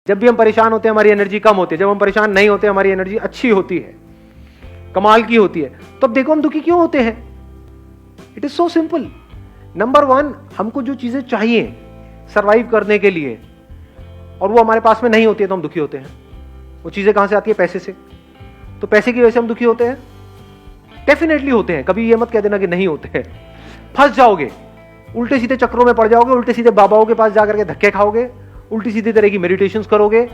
जब भी हम परेशान होते हैं हमारी एनर्जी कम होती है, जब हम परेशान नहीं होते हमारी एनर्जी अच्छी होती है, कमाल की होती है। तो अब देखो हम दुखी क्यों होते हैं? It is so simple. Number one, हमको जो चीजें चाहिए सरवाइव करने के लिए और वो हमारे पास में नहीं होती है तो हम दुखी होते हैं। वो चीजें कहां से आती है? पैसे से। तो पैसे की वजह से हम दुखी होते हैं? डेफिनेटली होते हैं। कभी ये मत कह देना कि नहीं होते हैं। फंस जाओगे, उल्टे सीधे चक्रों में पड़ जाओगे, उल्टे सीधे बाबाओं के पास जाकर के धक्के खाओगे, उल्टी सीधी तरह की मेडिटेशंस करोगे।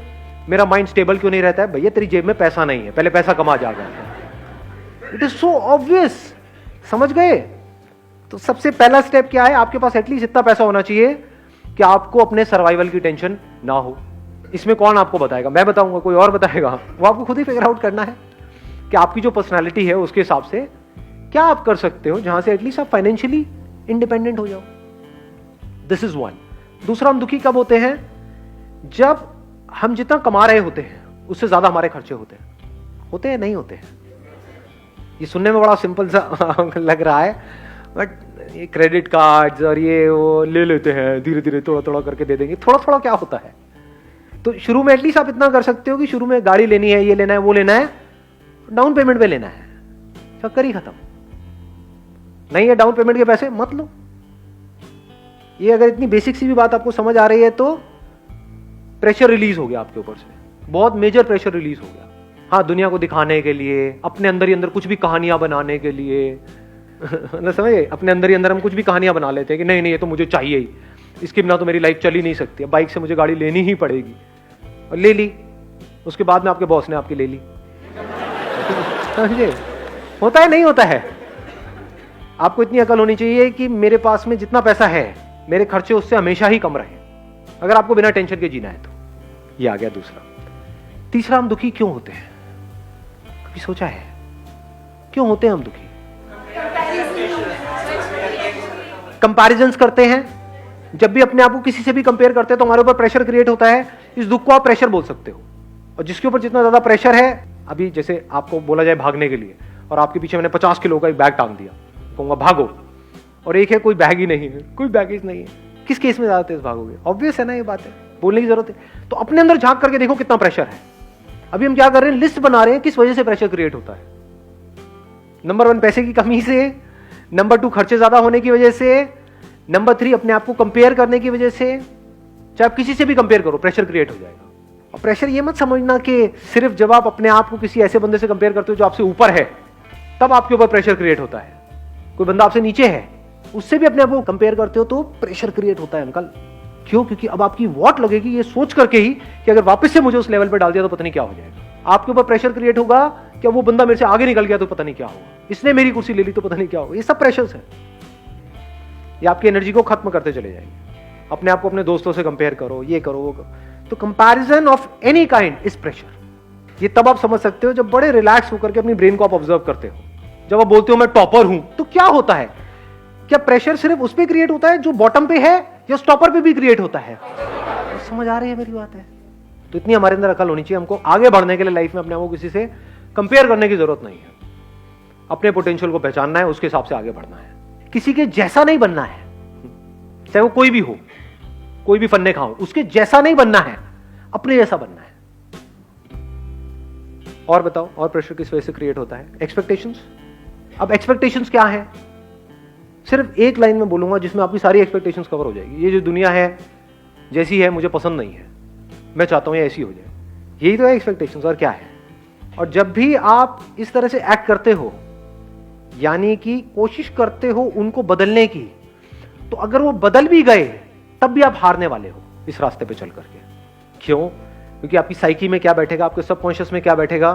मेरा माइंड स्टेबल क्यों नहीं रहता है? भैया तेरी जेब में पैसा नहीं है, पहले पैसा कमा जाएगा। It is so obvious. समझ गए? तो सबसे पहला स्टेप क्या है? आपके पास एटलीस्ट इतना पैसा होना चाहिए कि आपको अपने सर्वाइवल की टेंशन ना हो। इसमें कौन आपको बताएगा? मैं बताऊंगा? कोई और बताएगा? वो आपको खुद ही फिगर आउट करना है कि आपकी जो पर्सनैलिटी है उसके हिसाब से क्या आप कर सकते हो जहां से एटलीस्ट आप फाइनेंशियली इंडिपेंडेंट हो जाओ। This is one. दूसरा, हम दुखी कब होते हैं? जब हम जितना कमा रहे होते हैं उससे ज्यादा हमारे खर्चे होते हैं। होते हैं? नहीं होते हैं? ये सुनने में बड़ा सिंपल सा लग रहा है, बट ये क्रेडिट कार्ड्स और ये वो ले लेते हैं, धीरे धीरे थोड़ा थोड़ा करके दे देंगे। थोड़ा थोड़ा क्या होता है? तो शुरू में एटलीस्ट आप इतना कर सकते हो कि शुरू में गाड़ी लेनी है, ये लेना है, वो लेना है, डाउन पेमेंट पे लेना है, चक्कर ही खत्म। नहीं है डाउन पेमेंट के पैसे, मत लो। ये अगर इतनी बेसिक सी भी बात आपको समझ आ रही है तो प्रेशर रिलीज हो गया आपके ऊपर से, बहुत मेजर प्रेशर रिलीज हो गया। हाँ, दुनिया को दिखाने के लिए, अपने अंदर ही अंदर कुछ भी कहानियां बनाने के लिए ना, समझे? अपने अंदर ही अंदर हम कुछ भी कहानियां बना लेते हैं कि नहीं नहीं ये तो मुझे चाहिए ही, इसके बिना तो मेरी लाइफ चल ही नहीं सकती, बाइक से मुझे गाड़ी लेनी ही पड़ेगी। और ले ली, उसके बाद में आपके बॉस ने आपकी ले ली। समझे? होता है? नहीं होता है? आपको इतनी अकल होनी चाहिए कि मेरे पास में जितना पैसा है मेरे खर्चे उससे हमेशा ही कम रहे, अगर आपको बिना टेंशन के जीना है तो। ये आ गया दूसरा। तीसरा, हम दुखी क्यों होते हैं? कभी सोचा है क्यों होते हैं हम दुखी? कंपैरिजंस करते हैं। जब भी अपने आप को किसी से भी कंपेयर करते हैं तो हमारे ऊपर प्रेशर क्रिएट होता है। इस दुख को आप प्रेशर बोल सकते हो। और जिसके ऊपर जितना ज्यादा प्रेशर है, अभी जैसे आपको बोला जाए भागने के लिए और आपके पीछे मैंने 50 किलो का एक बैग टांग दिया, कहूंगा भागो, और एक है कोई बैग ही नहीं है, कोई बैगेज नहीं है, किस केस में ज्यादा तेज भागोगे? ऑब्वियस है ना, ये बात है, बोलने की जरूरत है। तो अपने अंदर झांक करके देखो कितना प्रेशर है। अभी हम क्या कर रहे हैं? लिस्ट बना रहे हैं किस वजह से प्रेशर क्रिएट होता है। नंबर 1 पैसे की कमी से, नंबर 2 खर्चे ज्यादा होने की वजह से, नंबर 3 अपने आप को कंपेयर करने की वजह से। चाहे आप किसी से भी कंपेयर करो, प्रेशर क्रिएट हो जाएगा। और प्रेशर ये मत समझना कि सिर्फ जब आप अपने आप को किसी ऐसे बंदे से कंपेयर करते हो जो आपसे ऊपर है तब आपके ऊपर प्रेशर क्रिएट होता है। कोई बंदा आपसे नीचे है, उससे भी अपने आप को कंपेयर करते हो तो प्रेशर क्रिएट होता है अंकल। क्यों? क्योंकि अब आपकी वॉट लगेगी ये सोच करके ही कि अगर वापस से मुझे उस लेवल पर डाल दिया तो पता नहीं क्या हो जाएगा। आपके ऊपर प्रेशर क्रिएट होगा कि वो बंदा मेरे से आगे निकल गया तो पता नहीं क्या होगा, इसने मेरी कुर्सी ले ली तो पता नहीं क्या होगा। ये सब प्रेशर्स है। ये आपकी एनर्जी को खत्म करते चले जाएंगे। अपने आप को अपने दोस्तों से कंपेयर करो, ये करो, वो करो। तो comparison of any kind is pressure. ये तब आप समझ सकते हो जब बड़े रिलैक्स होकर के अपनी ब्रेन को आप ऑब्जर्व करते हो। जब आप बोलते हो मैं टॉपर हूं, तो क्या होता है? क्या प्रेशर सिर्फ उस पर क्रिएट होता है जो बॉटम पे है, या टॉपर पे भी क्रिएट होता है? तो समझ आ रही है मेरी बात है? तो इतनी हमारे अंदर अकल होनी चाहिए। हमको आगे बढ़ने के लिए लाइफ में अपने आप को किसी से कंपेयर करने की जरूरत नहीं है। अपने पोटेंशियल को पहचानना है, उसके हिसाब से आगे बढ़ना है। किसी के जैसा नहीं बनना है, चाहे वो कोई भी हो, कोई भी फन्ने खाओ, उसके जैसा नहीं बनना है, अपने जैसा बनना है। और बताओ, और प्रेशर किस वजह से क्रिएट होता है? एक्सपेक्टेशंस। अब एक्सपेक्टेशंस क्या है? सिर्फ एक लाइन में बोलूंगा जिसमें आपकी सारी एक्सपेक्टेशंस कवर हो जाएगी। ये जो दुनिया है जैसी है मुझे पसंद नहीं है, मैं चाहता हूं ये ऐसी हो जाए। यही तो है एक्सपेक्टेशंस, और क्या है? और जब भी आप इस तरह से एक्ट करते हो, यानी कि कोशिश करते हो उनको बदलने की, तो अगर वो बदल भी गए तब भी आप हारने वाले हो इस रास्ते पे चल करके। क्यों? क्योंकि आपकी साइकी में क्या बैठेगा, आपके सबकॉन्शियस में क्या बैठेगा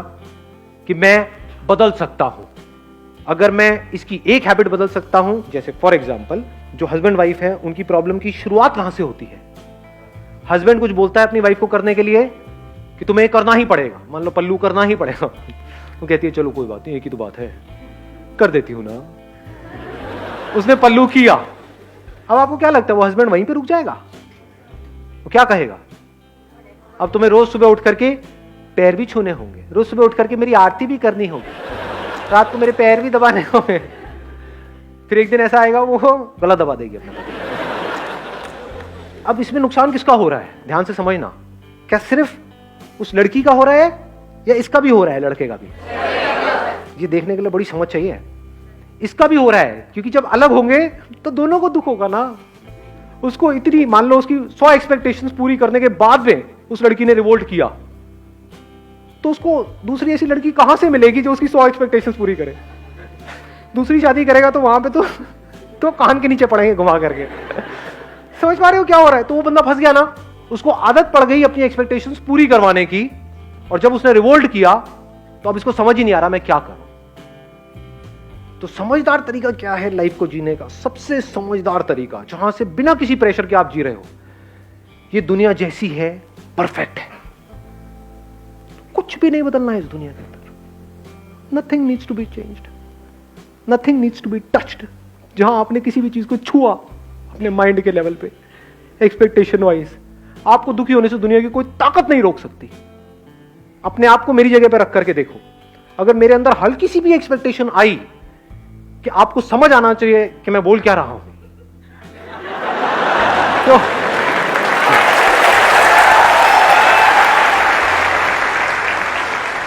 कि मैं बदल सकता हूं। अगर मैं इसकी एक हैबिट बदल सकता हूं, जैसे फॉर एग्जांपल जो हस्बैंड वाइफ है उनकी प्रॉब्लम की शुरुआत कहां से होती है? हस्बैंड कुछ बोलता है अपनी वाइफ को करने के लिए कि तुम्हें करना ही पड़ेगा, मान लो पल्लू करना ही पड़ेगा। वो कहती है चलो कोई बात नहीं, एक ही तो बात है, कर देती हूं ना। उसने पल्लू किया। अब आपको क्या लगता है वो हस्बैंड वहीं पे रुक जाएगा? वो क्या कहेगा? अब तुम्हें रोज सुबह उठ करके पैर भी छूने होंगे, रोज सुबह उठ करके मेरी आरती भी करनी होगी, रात को मेरे पैर भी दबाने होंगे। फिर एक दिन ऐसा आएगा वो गला दबा देगी अपना। अब इसमें नुकसान किसका हो रहा है? ध्यान से समझना। क्या सिर्फ उस लड़की का हो रहा है या इसका भी हो रहा है, लड़के का भी? ये देखने के लिए बड़ी समझ चाहिए। इसका भी हो रहा है, क्योंकि जब अलग होंगे तो दोनों को दुख होगा ना। उसको इतनी, मान लो उसकी 100 एक्सपेक्टेशंस पूरी करने के बाद में उस लड़की ने रिवोल्ट किया, तो उसको दूसरी ऐसी लड़की कहां से मिलेगी जो उसकी 100 एक्सपेक्टेशंस पूरी करे? दूसरी शादी करेगा तो वहां पे तो कान के नीचे पड़ेंगे घुमा करके। समझ पा रहे हो क्या हो रहा है? तो वो बंदा फंस गया ना, उसको आदत पड़ गई अपनी एक्सपेक्टेशंस पूरी करवाने की, और जब उसने रिवोल्ट किया तो अब इसको समझ ही नहीं आ रहा मैं क्या करूं। तो समझदार तरीका क्या है लाइफ को जीने का? सबसे समझदार तरीका, जहां से बिना किसी प्रेशर के आप जी रहे हो, ये दुनिया जैसी है परफेक्ट है, कुछ भी नहीं बदलना है इस दुनिया के अंदर। Nothing needs to be changed, nothing needs to be touched. जहां आपने किसी भी चीज को छुआ अपने माइंड के लेवल पे, एक्सपेक्टेशन वाइज, आपको दुखी होने से दुनिया की कोई ताकत नहीं रोक सकती। अपने आप को मेरी जगह पे रख करके देखो, अगर मेरे अंदर हल्की सी भी एक्सपेक्टेशन आई कि आपको समझ आना चाहिए कि मैं बोल क्या रहा हूं,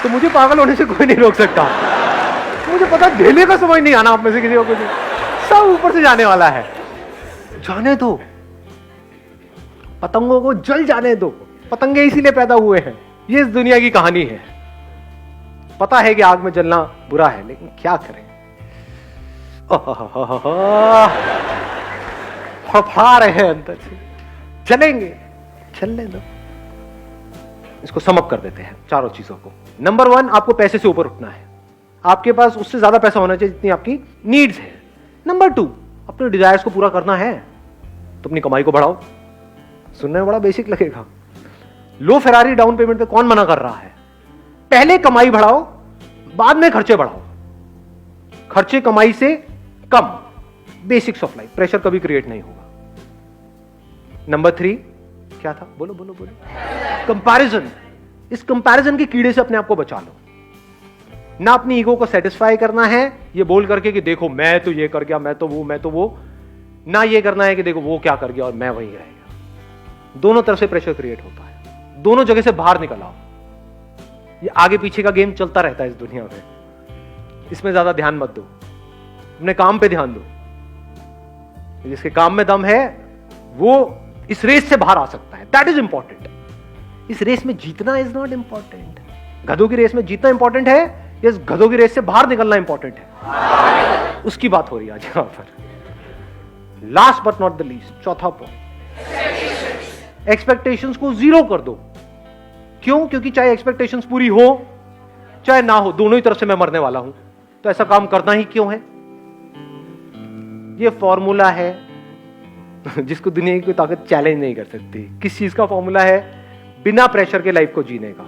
तो मुझे पागल होने से कोई नहीं रोक सकता। मुझे पता ढेले का समझ नहीं आना आप में से किसी को कुछ, सब ऊपर से जाने वाला है। जाने दो, पतंगों को जल जाने दो। पतंगे इसीलिए पैदा हुए हैं, ये इस दुनिया की कहानी है। पता है कि आग में जलना बुरा है, लेकिन क्या करें, फड़फड़ा रहे हैं अंदर से, चलेंगे, चलने दो। इसको समअप कर देते हैं चारों चीजों को। नंबर 1, आपको पैसे से ऊपर उठना है। आपके पास उससे ज्यादा पैसा होना चाहिए जितनी आपकी नीड्स है। नंबर 2, अपने डिजायर्स को पूरा करना है तो अपनी कमाई को बढ़ाओ। सुनने में बड़ा बेसिक लगेगा। लो फेरारी डाउन पेमेंट पे कौन मना कर रहा है? पहले कमाई बढ़ाओ, बाद में खर्चे बढ़ाओ। खर्चे कमाई से कम, बेसिक्स ऑफ लाइफ, प्रेशर कभी क्रिएट नहीं होगा। नंबर 3 क्या था? बोलो बोलो बोलो। कंपैरिजन। इस कंपैरिजन के कीड़े से अपने आप को बचा लो। ना अपनी ईगो को सेटिस्फाई करना है ये बोल करके कि देखो मैं तो ये कर गया, मैं तो वो। ना ये करना है कि देखो वो क्या कर गया और मैं वहीं रह गया। दोनों तरफ से प्रेशर क्रिएट होता है, दोनों जगह से बाहर निकल आओ। ये आगे पीछे का गेम चलता रहता है इस दुनिया में, इसमें ज्यादा ध्यान मत दो, अपने काम पे ध्यान दो। जिसके काम में दम है वो इस रेस से बाहर आ सकता है, दैट इज इंपॉर्टेंट। इस रेस में जीतना इज नॉट इंपॉर्टेंट। गधों की रेस में जीतना इंपॉर्टेंट है, इस गधों की रेस से बाहर निकलना इंपॉर्टेंट है। उसकी बात हो रही है आज यहां पर। Last but not the least, चौथा पॉइंट, एक्सपेक्टेशंस को जीरो कर दो। क्यों? क्योंकि चाहे एक्सपेक्टेशंस पूरी हो चाहे ना हो, दोनों ही तरफ से मैं मरने वाला हूं, तो ऐसा काम करना ही क्यों है? ये फॉर्मूला है जिसको दुनिया की कोई ताकत चैलेंज नहीं कर सकती। किस चीज का फॉर्मूला है? बिना प्रेशर के लाइफ को जीने का।